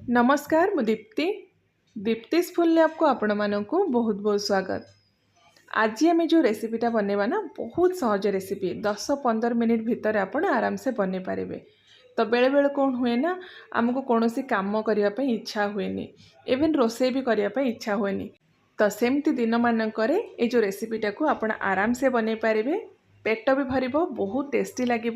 नमस्कार मु Deepti दीप्तिस full lab को आपण मानक बहुत बहुत स्वागत। आज आम जो रेसिपीटा बनवा ना बहुत सहज रेसिपी 10-15 मिनिट भितर आपण आराम से बन पारे। तो बेले बेले कौन हुए ना आमको कौन सी काम करने इच्छा हुए इवेन रोसे भी करने इच्छा हुए। तो सेमती दिन मानक ये जो रेसिपीटा को आपण आराम से बन पारे, पेट भी भर बहुत टेस्टी लगे,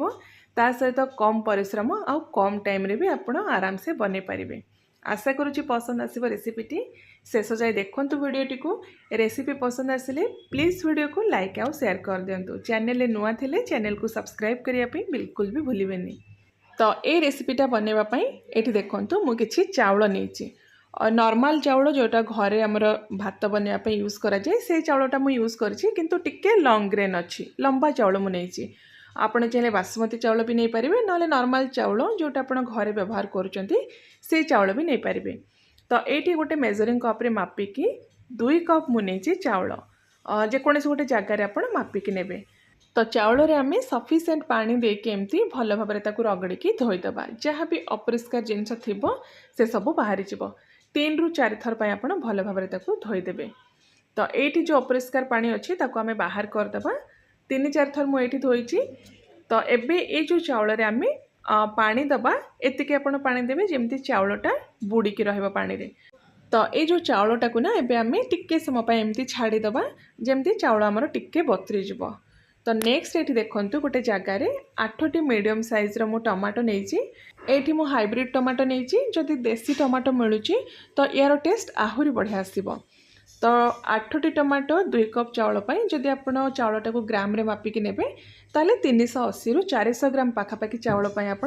ता सहित कम परिश्रम आउ कम टाइम रे भी आपण आराम से बन पारे। आशा करुच्ची पसंद आसव रेसिपीटी शेष जाए देखु वीडियोटी को। रेसिपी पसंद आसिले प्लीज वीडियो को लाइक आउ शेयर कर दिंतु। चैनल नुआ थिले चैनल को सब्सक्राइब करने बिल्कुल भी भूलें। तो ये रेसिपीटा बनवाई ये देखु मुझे चाउल नहीं और नॉर्मल चाउल जोटा घरे आमर भात बनवाई यूज कराए से चाउलटा मुझे यूज कर लॉन्ग ग्रेन अच्छी लंबा चाउल मुझे आपड़ चाहिए बासमती चाउल भी नहीं पारे ना नॉर्मल चाउल जोटा आप घरे व्यवहार कर चाउल भी नहीं पारे। तो ये गोटे मेजरिंग कप रे मापिकी 2 कप मुझे चाउल जेकोसी गोटे जगार आप मापिकी ने। तो चाउल रे आम सफिसीएंट पानी देके एमती भल भाव रगड़ी धोईदबा, जहाँ भी अपरिष्कार जिनस थी से सब बाहरी जीव। 3 ରୁ 4 थर आप भल भाव धोईदेवे। तो ये जो अपरिष्कार पानी अच्छी आम बाहर करदे 3-4 थर मुझे धोई। तो एबे ये जो चाउल रे आम पानी दबा एतिके आपण पानी देवे जेमती चाउलटा बुड़ीकी रहिबो पानी रे। तो ये जो चाउलटा को ना एबे आम टिके समय एमती छाड़ीदबा जेमती चाउल आमर टिके बतरी जीव। तो नेक्स्ट ये देखंतु गोटे जगार 8टी मीडियम साइज मु टमाटो नहीं ये मु हाइब्रिड टमाटो नहीं। जदि देसी टमाटो मिलूँ तो यार टेस्ट आहुरी बढ़िया आसब। तो 8टी टमाटो 2 कप चाउल जदि आप चाउलटा को ग्राम रे मापिकी नेबे ताले 380 ରୁ 400 ग्राम पाखापाखि चाउल आप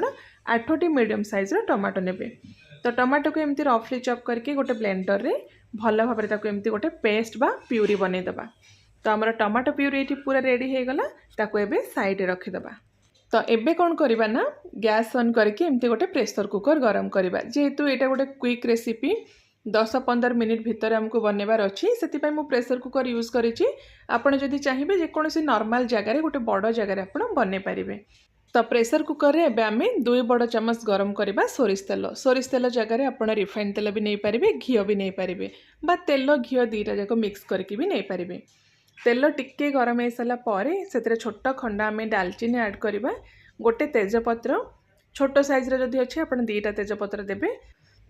8टी मीडियम साइज टमाटो नेबे। तो टमाटो को एमती रफली चॉप करके गोटे ब्लेंडर रे भल भाव एमती गोटे पेस्ट बा प्यूरी बनईदबा। तो आमर टमाटो प्यूरी ये पूरा रेडी हो गला, ताको एबे साइड रखिदबा। तो एबे कौन करबा ना गैस ऑन करके एमती गोटे प्रेशर कुकर गरम करबा। जेहेतु एटा गोटे क्विक रेसिपी 10-15 मिनिट भितर आमको बनवार अच्छी से मु प्रेशर कुकर यूज करी। आपड़ जदि चाहिए जेकोसी नॉर्मल जगार गोटे बड़ जगार आप बन पारे। तो प्रेशर कुकर रे एबे आमे 2 बड़ चमच गरम करबा सोरिष तेल जगार आप रिफाइंड तेल भी नहीं पारे, घी भी नहीं पारे, बा तेल घी दीटा जाक मिक्स करके भी नहीं पारे। तेल टिके गरम हो सारा पर से छोट खंडा आम डालचीनी ऐड करवा, गोटे तेजपत्र छोट साइज जदि अच्छे आप 2टा तेजपत्र देवे।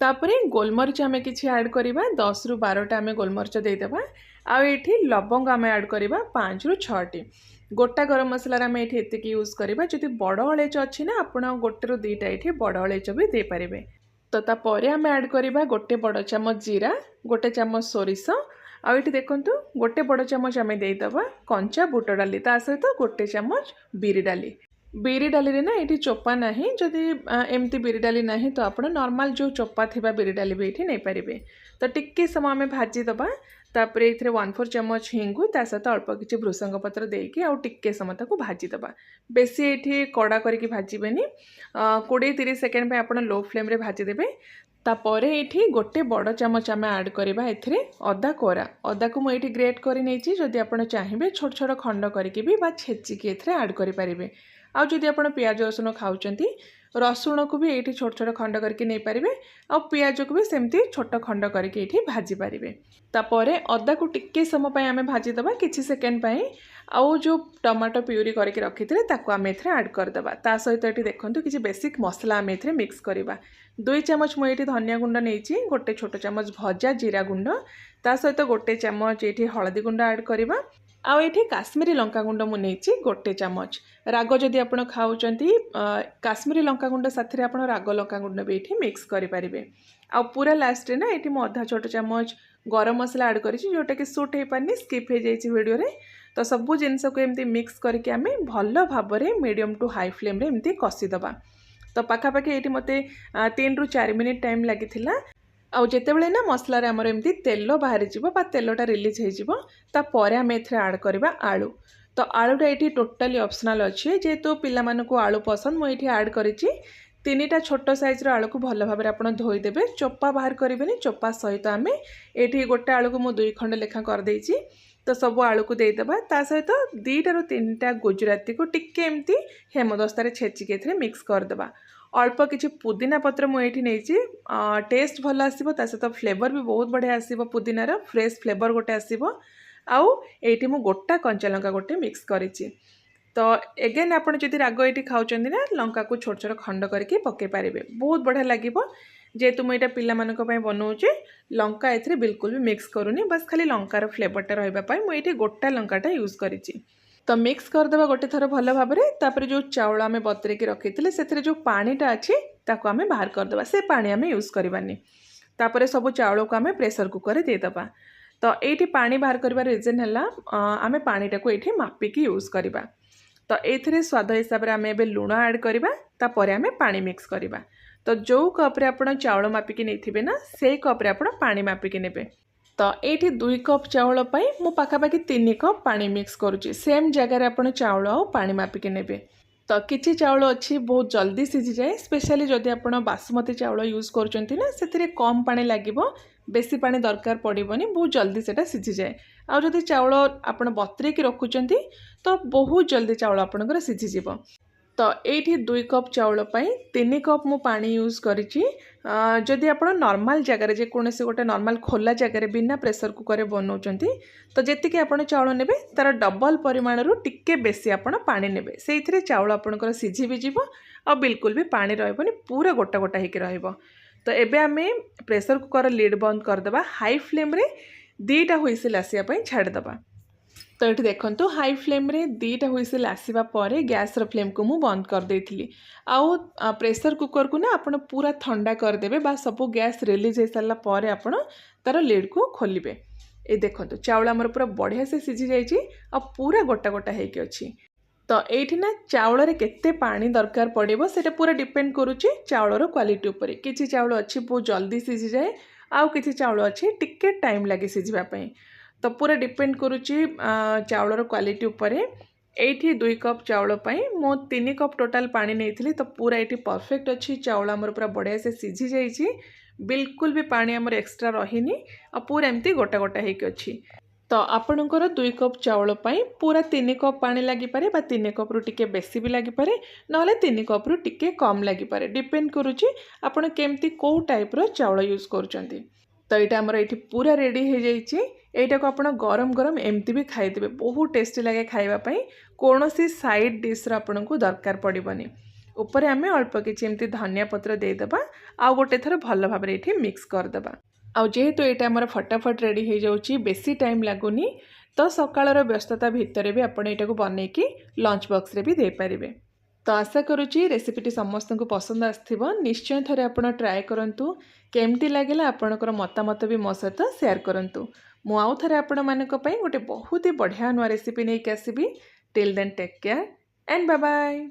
तापरे गोलमरीच आम कि ऐड करवा 10 ରୁ 12टा आम गोलमरीच देदेबा। आठी लवंग आम ऐड करवा 5 ରୁ 6टी। गोटा गरम मसला आम ये यूज करवा। जदि बड़ अलैच अच्छी ना आप 1 ରୁ 2टा ये बड़ अलैच भी दे पारे। तो तापर आम ऐड करवा गोटे बड़ चामच जीरा, गोटे चामच सोरिष, आठी देखु गोटे बड़ चामच आम देदेबा कंचा बुट डाली, ता सहित गोटे चामच बिरी डाली। बिरी डाली रे ना ये चोपा ना, जदि एमती बिरी डाली ना तो आप नॉर्मल जो चोपा थी बिरी डाली भी ये नहीं पारे। तो टिके समय आम भाजीदबा। तापर ये 1/4 चमच हिंगु ता सहित अल्प किसी भृसंग पत्र देकी आउ टिके समय ताको भाजीदबा। बेसी ये कड़ा करके भाजबेनी, 20-30 सेकेंड आप लो फ्लेम रे भाजीदेवे। तापर ये गोटे बड़ चामच आम ऐड करवा ए अदा कोरा। अदा को मुझे ग्रेट कर नहीं, जदि आप चाहिए छोट छोट खंड करके भी छेचिकी ऐड करें। आउ जदि आप पियाज रसुण खाऊँच रसुण को भी ये छोट छोट खंड करके नहीं पारे, आ पियाज को भी सेमती छोट खंड करके ये भाजी पारे। तापर अदा को टिके समय आम भाजीदबा किसी सेकेंड आउ जो टमाटो प्यूरी करके रखी थे ताको आम ऐड करदबा। ता सहित ये देखो किसी बेसिक मसला आम ए मिक्स करवा। 2 चामच मुझे धनिया गुंड नहीं, गोटे छोट चामच भजा जीरा गुंड, ता सहित गोटे चामच ये हलदी गुंड ऐड करवा। आउ ये काश्मीरी लंका गुंड मु नहीं गोटे चामच। राग जदि आप खाऊँच काश्मीरी लंका गुंड साथ आप राग लंका गुंड भी ये मिक्स करें। आ पूरा लास्ट ना ये अधा छोट चामच गरम मसला ऐड कर जोटा कि सूट हो पारनी, स्किप हो जाए वीडियो रे। तो सबू जिनस को एमती मिक्स करके आम भल भाव मीडियम टू हाई फ्लेम रे एमती कषिदबा। तो पाखापाखि ये मत 3 ରୁ 4 मिनिट टाइम लगी। आउ जितेबाला ना मसलार आमर एमती तेल बाहरी जीव बा तेलटा रिलीज हो तापर आम ऐड करवा आलू। तो आलूटा ये टोटाली ऑप्शनल अच्छे, जेहेतु पिला मानकु आलू पसंद मुझे ऐड करिछि। 3टा छोट साइज आलू को भल भाव आप धोईदेवे, चोपा बाहर करेंगे। चोपा सहित आम ये गोटे आलू को मुझे 2 खंड लेखा करदे। तो सब आलू को देदेबा, ता सहित 2टा ରୁ 3टा गुजराती को टिके एमती हेमदस्तार छेचिके मिक्स करदेबा। अल्प किसी पुदीना पत्र मुझे नहीं टेस्ट भल आसो ता सहित फ्लेवर भी बहुत बढ़िया आसो पुदीनार फ्रेश फ्लेवर गोटे आसो आउ ये मु गोटा कंचा लंका गोटे मिक्स करिछि। तो एगेन आपड़ जदि राग ये खाऊँ ना लंका को छोट छोट खंड करके पकई पारे बहुत बढ़िया लगे जेहेतु मुझे पाई बनाऊे लंका ए बिल्कुल भी मिक्स करूनी बस खाली लंकार फ्लेवरटा रही मुझे गोटा लंकाटा यूज करिछि। तो मिक्स करदे गोटे थर भल भाव में जो चाउल आम बतरेकी रखी से जो पानीटा अच्छी ताको आम बाहर करदे से पानी आम यूज करवानी तापर सब चाउल को आम प्रेसर कुकर देदेबा। तो ये पानी बाहर कर रिजन है आम पानीटा को ये मापिकी यूज करवा। तो ये स्वाद हिसाब से आम ए लुण ऐड करवा आम पानी मिक्स करवा। तो जो कप्रे आप चाउल मापिकी नहीं ना से कप्रे आप पानी मापिकी ने। तो ये 2 कप चाउल मु पाखापाखि 3 कप पानी मिक्स करुच्ची सेम जगार आप चाउल आ पानी मापिकी ने। तो किसी चाउल अच्छी बहुत जल्दी सीझी जाए स्पेशली जदि आप बासमती चाउल यूज करुँच से कम पानी लगे बेसी पानी दरकार पड़ोनी बहुत जल्दी से सीझी जाए। आउ जदि चाउल आप बतरेकी रखुंट तो बहुत जल्दी चाउल आपंकर सीझीज। तो ये 2 कप चाउल 3 कप मु पानी यूज करिछि। जदि आप नॉर्मल जगह जेकोसी गोटे नॉर्मल खोला जगह बिना प्रेशर कुकर बनाऊँच तो जी आप चाउल ने तार डबल परिमाण टिके बेसी आप पानी ने से चाउल आपंकर सीझी भी जीव आ बिल्कुल भी पानी रही पूरा गोटा गोटा हो। तो एबे आम प्रेशर कुकर लिड बंद करदे हाई फ्लेम रे 2टा हुइसिल आसापी छाड़दे। तो ये देखो हाई फ्लेम रे 2टा हुइसिल आसवा पर गैस फ्लेम को मु बंद कर देइथिली। आउ प्रेशर कुकर को ना आपण पूरा ठंडा करदेवे बा सब गैस रिलीज हो सारा पर आपण तार लिड को खोलिबे। ये देखो चाउल आमर पूरा बढ़िया से सीझी जाइए आ पूरा गोटा गोटा होइके अछि। तो ये ना चाउल रे केते पानी दरकार पड़े से पूरा डिपेंड करुच्ची चाउलर क्वालिटी उपर। किसी चाउल अच्छी बहुत जल्दी सीझी जाए आउ किसी चाउल अच्छी टिके टाइम लगे सीझापी। तो पूरा डिपेंड करुच्ची चाउलर क्वालिटी उपर। ये 2 कप चाउल मो 3 कप टोटाल पानी नहीं तो पूरा ये परफेक्ट अच्छी चाउल आमर पूरा बढ़िया से सीझी जाइए बिल्कुल भी पानी आमर एक्सट्रा रहीनी आ पूरा एमती गोटा गोटा होइके अछि। तो आपणकर 2 कप चाउल पूरा 3 कप पानी लगिपारे 3 कप रु टिके बेसी भी लगिपारे नहले 3 कप रु टिके कम लगिपारे डिपेंड करुच्ची आपण केमती को टाइप रो चाउल यूज करुचंती। तो यहाँ आमर ये पूरा रेडी हो जाइए। यहाँ को आप गरम गरम एमती भी खाईदेवे बहुत टेस्टी लगे खाइबापी कौन सी साइड डिश आपन को दरकार पड़ोनी। ऊपर आम अल्प किसी एमती धनिया पत्र देदेबा आउ गोटे थर भल भाव ये मिक्स करदेबा। आउ जेहेतु ये आमर फटाफट रेडी हो जाउची बेसी टाइम लगुनी तो सकाळर व्यस्तता भितर भी आपण एटा को बनैकी लंच बॉक्स रे भी दे पारिबे। तो आशा करुच्ची रेसिपीटी समस्त को पसंद आसथिबो निश्चय थरे आपण ट्राए करंतु केमती लागला आपणकर मतामत भी मो सहित शेयर करंतु। मु आउ थरे आपण मानक पई गोटे बहुत ही बढ़िया नुआ रेसिपी नै के आसीबी। Till then take care and bye bye.